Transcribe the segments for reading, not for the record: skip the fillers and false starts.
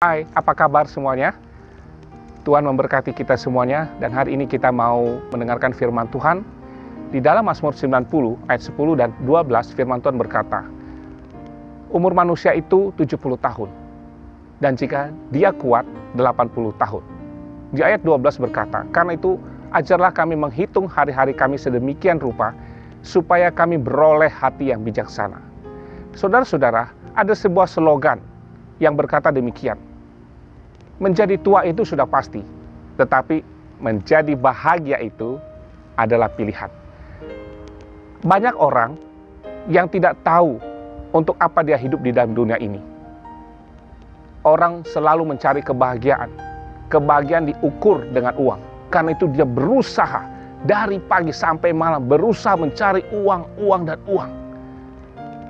Hai, apa kabar semuanya? Tuhan memberkati kita semuanya, dan hari ini kita mau mendengarkan firman Tuhan. Di dalam Mazmur 90 ayat 10 dan 12 firman Tuhan berkata, umur manusia itu 70 tahun, dan jika dia kuat 80 tahun. Di ayat 12 berkata, karena itu ajarlah kami menghitung hari-hari kami sedemikian rupa, supaya kami beroleh hati yang bijaksana. Saudara-saudara, ada sebuah slogan yang berkata demikian. Menjadi tua itu sudah pasti, tetapi menjadi bahagia itu adalah pilihan. Banyak orang yang tidak tahu untuk apa dia hidup di dalam dunia ini. Orang selalu mencari kebahagiaan. Kebahagiaan diukur dengan uang. Karena itu dia berusaha dari pagi sampai malam, berusaha mencari uang, uang, dan uang.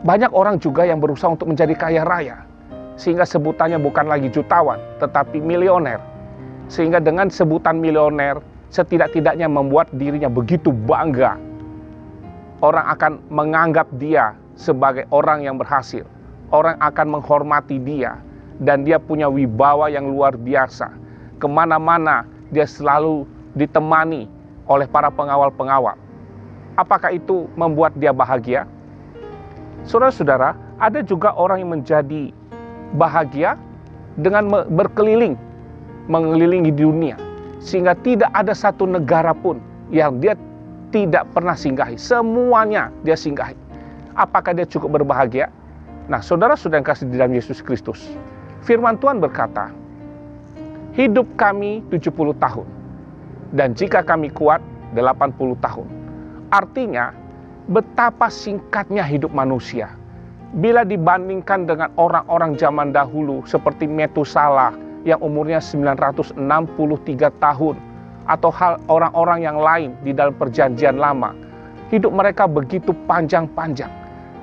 Banyak orang juga yang berusaha untuk menjadi kaya raya, sehingga sebutannya bukan lagi jutawan, tetapi milioner. Sehingga dengan sebutan milioner, setidak-tidaknya membuat dirinya begitu bangga. Orang akan menganggap dia sebagai orang yang berhasil. Orang akan menghormati dia. Dan dia punya wibawa yang luar biasa. Kemana-mana dia selalu ditemani oleh para pengawal-pengawal. Apakah itu membuat dia bahagia? Saudara-saudara, ada juga orang yang menjadi bahagia dengan berkeliling, mengelilingi dunia, sehingga tidak ada satu negara pun yang dia tidak pernah singgahi. Semuanya dia singgahi. Apakah dia cukup berbahagia? Nah, saudara-saudara yang kasih di dalam Yesus Kristus, firman Tuhan berkata, hidup kami 70 tahun, dan jika kami kuat 80 tahun. Artinya, betapa singkatnya hidup manusia. Bila dibandingkan dengan orang-orang zaman dahulu seperti Metusalah yang umurnya 963 tahun, atau orang-orang yang lain di dalam perjanjian lama, hidup mereka begitu panjang-panjang.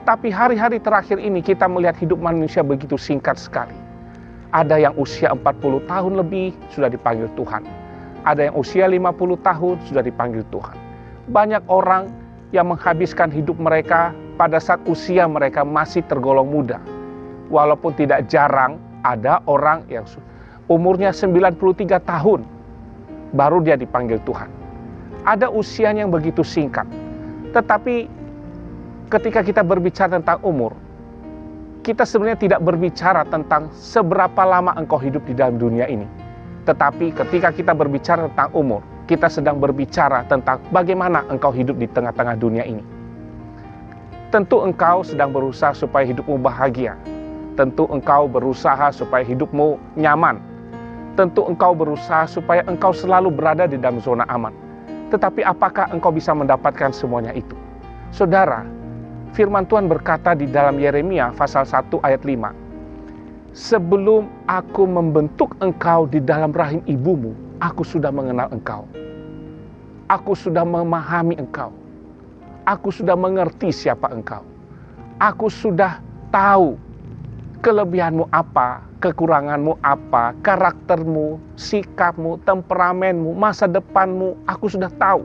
Tapi hari-hari terakhir ini kita melihat hidup manusia begitu singkat sekali. Ada yang usia 40 tahun lebih sudah dipanggil Tuhan. Ada yang usia 50 tahun sudah dipanggil Tuhan. Banyak orang yang menghabiskan hidup mereka pada saat usia mereka masih tergolong muda. Walaupun tidak jarang ada orang yang umurnya 93 tahun baru dia dipanggil Tuhan. Ada usianya yang begitu singkat. Tetapi ketika kita berbicara tentang umur, kita sebenarnya tidak berbicara tentang seberapa lama engkau hidup di dalam dunia ini. Tetapi ketika kita berbicara tentang umur, kita sedang berbicara tentang bagaimana engkau hidup di tengah-tengah dunia ini. Tentu engkau sedang berusaha supaya hidupmu bahagia. Tentu engkau berusaha supaya hidupmu nyaman. Tentu engkau berusaha supaya engkau selalu berada di dalam zona aman. Tetapi apakah engkau bisa mendapatkan semuanya itu? Saudara, firman Tuhan berkata di dalam Yeremia pasal 1 ayat 5. Sebelum aku membentuk engkau di dalam rahim ibumu, aku sudah mengenal engkau. Aku sudah memahami engkau. Aku sudah mengerti siapa engkau. Aku sudah tahu kelebihanmu apa, kekuranganmu apa, karaktermu, sikapmu, temperamenmu, masa depanmu, aku sudah tahu.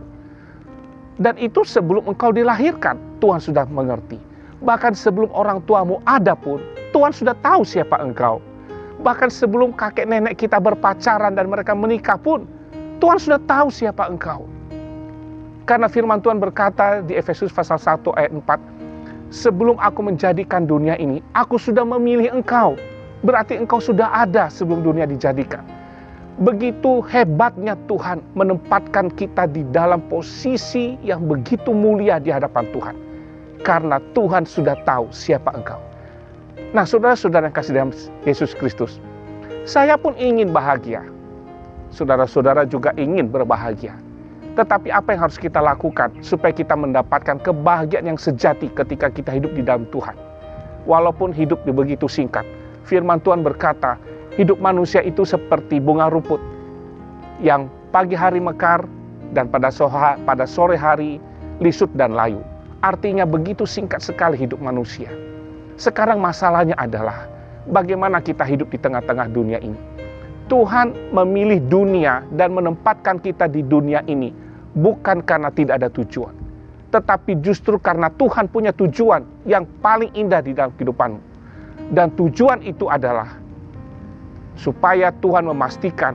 Dan itu sebelum engkau dilahirkan, Tuhan sudah mengerti. Bahkan sebelum orang tuamu ada pun, Tuhan sudah tahu siapa engkau. Bahkan sebelum kakek nenek kita berpacaran dan mereka menikah pun, Tuhan sudah tahu siapa engkau. Karena firman Tuhan berkata di Efesus pasal 1 ayat 4, sebelum aku menjadikan dunia ini, aku sudah memilih engkau. Berarti engkau sudah ada sebelum dunia dijadikan. Begitu hebatnya Tuhan menempatkan kita di dalam posisi yang begitu mulia di hadapan Tuhan. Karena Tuhan sudah tahu siapa engkau. Nah, saudara-saudara yang kasih dalam Yesus Kristus, saya pun ingin bahagia. Saudara-saudara juga ingin berbahagia. Tetapi apa yang harus kita lakukan supaya kita mendapatkan kebahagiaan yang sejati ketika kita hidup di dalam Tuhan? Walaupun hidup begitu singkat, firman Tuhan berkata, hidup manusia itu seperti bunga rumput yang pagi hari mekar dan pada sore hari lisut dan layu. Artinya begitu singkat sekali hidup manusia. Sekarang masalahnya adalah bagaimana kita hidup di tengah-tengah dunia ini. Tuhan memilih dunia dan menempatkan kita di dunia ini bukan karena tidak ada tujuan, tetapi justru karena Tuhan punya tujuan yang paling indah di dalam kehidupanmu. Dan tujuan itu adalah supaya Tuhan memastikan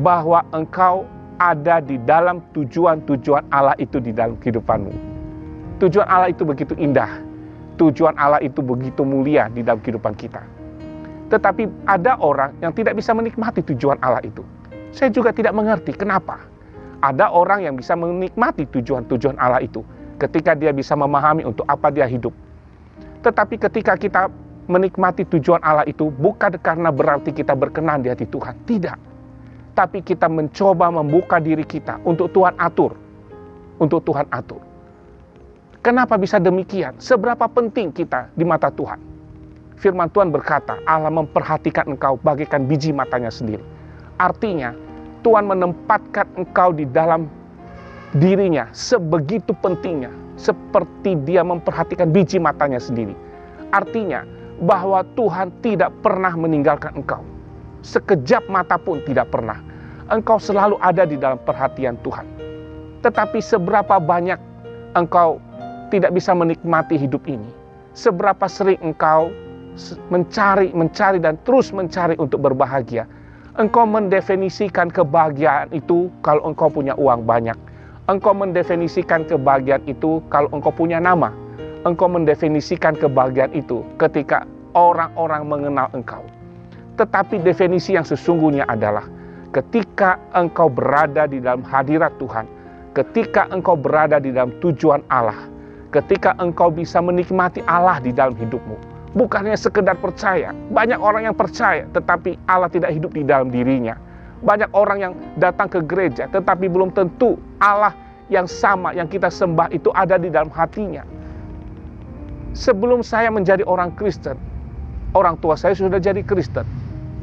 bahwa engkau ada di dalam tujuan-tujuan Allah itu di dalam kehidupanmu. Tujuan Allah itu begitu indah. Tujuan Allah itu begitu mulia di dalam kehidupan kita. Tetapi ada orang yang tidak bisa menikmati tujuan Allah itu. Saya juga tidak mengerti kenapa. Ada orang yang bisa menikmati tujuan-tujuan Allah itu ketika dia bisa memahami untuk apa dia hidup. Tetapi ketika kita menikmati tujuan Allah itu bukan karena berarti kita berkenan di hati Tuhan. Tidak. Tapi kita mencoba membuka diri kita untuk Tuhan atur. Untuk Tuhan atur. Kenapa bisa demikian? Seberapa penting kita di mata Tuhan? Firman Tuhan berkata, Allah memperhatikan engkau bagaikan biji matanya sendiri. Artinya, Tuhan menempatkan engkau di dalam dirinya sebegitu pentingnya. Seperti dia memperhatikan biji matanya sendiri. Artinya, bahwa Tuhan tidak pernah meninggalkan engkau. Sekejap mata pun tidak pernah. Engkau selalu ada di dalam perhatian Tuhan. Tetapi seberapa banyak engkau tidak bisa menikmati hidup ini. Seberapa sering engkau mencari dan terus mencari untuk berbahagia. Engkau mendefinisikan kebahagiaan itu kalau engkau punya uang banyak. Engkau mendefinisikan kebahagiaan itu kalau engkau punya nama. Engkau mendefinisikan kebahagiaan itu ketika orang-orang mengenal engkau. Tetapi definisi yang sesungguhnya adalah ketika engkau berada di dalam hadirat Tuhan, ketika engkau berada di dalam tujuan Allah, ketika engkau bisa menikmati Allah di dalam hidupmu. Bukannya sekedar percaya. Banyak orang yang percaya, tetapi Allah tidak hidup di dalam dirinya. Banyak orang yang datang ke gereja, tetapi belum tentu Allah yang sama, yang kita sembah itu ada di dalam hatinya. Sebelum saya menjadi orang Kristen, orang tua saya sudah jadi Kristen.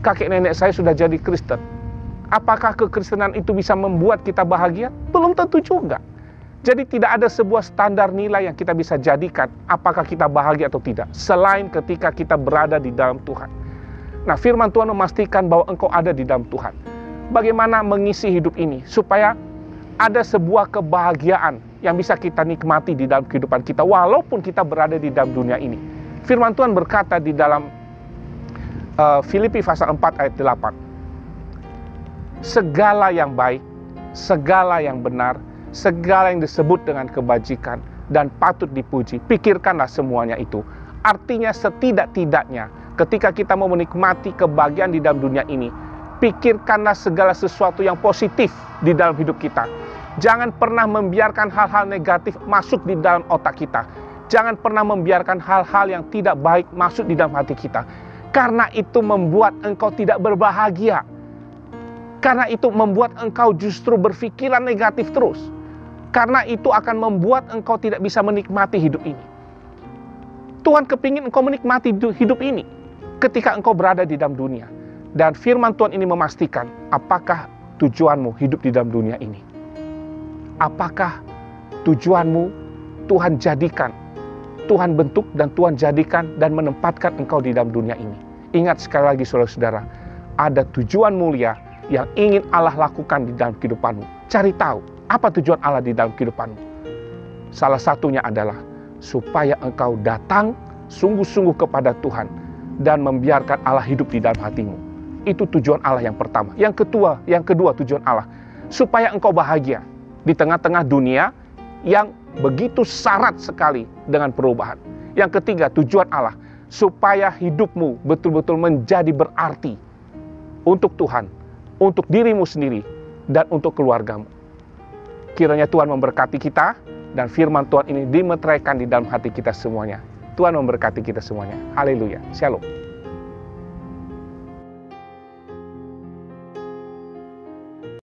Kakek nenek saya sudah jadi Kristen. Apakah kekristenan itu bisa membuat kita bahagia? Belum tentu juga. Jadi tidak ada sebuah standar nilai yang kita bisa jadikan apakah kita bahagia atau tidak, selain ketika kita berada di dalam Tuhan. Nah, firman Tuhan memastikan bahwa engkau ada di dalam Tuhan. Bagaimana mengisi hidup ini supaya ada sebuah kebahagiaan yang bisa kita nikmati di dalam kehidupan kita walaupun kita berada di dalam dunia ini. Firman Tuhan berkata di dalam Filipi pasal 4 ayat 8. Segala yang baik, segala yang benar, segala yang disebut dengan kebajikan dan patut dipuji, pikirkanlah semuanya itu. Artinya setidak-tidaknya ketika kita mau menikmati kebahagiaan di dalam dunia ini, pikirkanlah segala sesuatu yang positif di dalam hidup kita. Jangan pernah membiarkan hal-hal negatif masuk di dalam otak kita. Jangan pernah membiarkan hal-hal yang tidak baik masuk di dalam hati kita. Karena itu membuat engkau tidak berbahagia. Karena itu membuat engkau justru berpikiran negatif terus. Karena itu akan membuat engkau tidak bisa menikmati hidup ini. Tuhan kepingin engkau menikmati hidup ini ketika engkau berada di dalam dunia. Dan firman Tuhan ini memastikan apakah tujuanmu hidup di dalam dunia ini. Apakah tujuanmu Tuhan jadikan, Tuhan bentuk dan Tuhan jadikan dan menempatkan engkau di dalam dunia ini. Ingat sekali lagi saudara-saudara, ada tujuan mulia yang ingin Allah lakukan di dalam kehidupanmu. Cari tahu apa tujuan Allah di dalam kehidupanmu. Salah satunya adalah supaya engkau datang sungguh-sungguh kepada Tuhan dan membiarkan Allah hidup di dalam hatimu. Itu tujuan Allah yang pertama. Yang kedua tujuan Allah, supaya engkau bahagia di tengah-tengah dunia yang begitu syarat sekali dengan perubahan. Yang ketiga, tujuan Allah, supaya hidupmu betul-betul menjadi berarti untuk Tuhan, untuk dirimu sendiri, dan untuk keluargamu. Kiranya Tuhan memberkati kita, dan firman Tuhan ini dimeteraikan di dalam hati kita semuanya. Tuhan memberkati kita semuanya. Haleluya. Shalom.